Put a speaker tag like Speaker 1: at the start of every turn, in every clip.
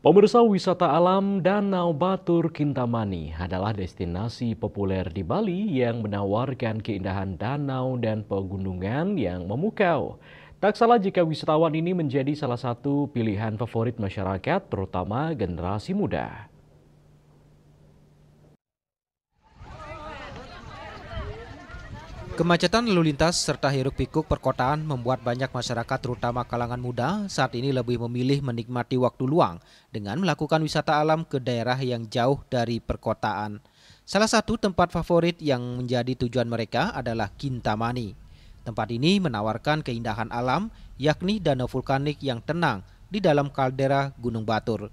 Speaker 1: Pemirsa, wisata alam Danau Batur Kintamani adalah destinasi populer di Bali yang menawarkan keindahan danau dan pegunungan yang memukau. Tak salah jika wisatawan ini menjadi salah satu pilihan favorit masyarakat, terutama generasi muda.
Speaker 2: Kemacetan lalu lintas serta hiruk-pikuk perkotaan membuat banyak masyarakat terutama kalangan muda saat ini lebih memilih menikmati waktu luang dengan melakukan wisata alam ke daerah yang jauh dari perkotaan. Salah satu tempat favorit yang menjadi tujuan mereka adalah Kintamani. Tempat ini menawarkan keindahan alam yakni danau vulkanik yang tenang di dalam kaldera Gunung Batur.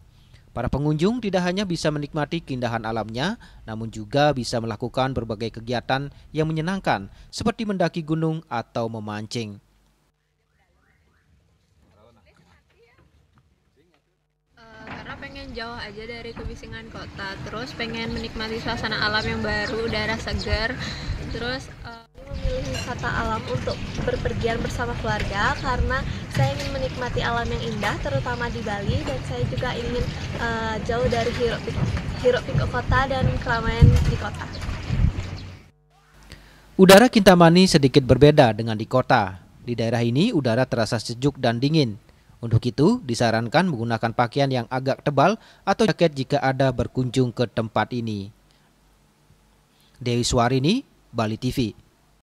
Speaker 2: Para pengunjung tidak hanya bisa menikmati keindahan alamnya, namun juga bisa melakukan berbagai kegiatan yang menyenangkan, seperti mendaki gunung atau memancing.
Speaker 3: Karena pengen jauh aja dari kebisingan kota, terus pengen menikmati suasana alam yang baru, udara segar, terus memilih wisata alam untuk berpergian bersama keluarga karena saya ingin menikmati alam yang indah terutama di Bali, dan saya juga ingin jauh dari hiruk-pikuk kota dan keramaian di kota.
Speaker 2: Udara Kintamani sedikit berbeda dengan di kota. Di daerah ini udara terasa sejuk dan dingin. Untuk itu disarankan menggunakan pakaian yang agak tebal atau jaket jika ada berkunjung ke tempat ini. Dewi Swarini, Bali TV.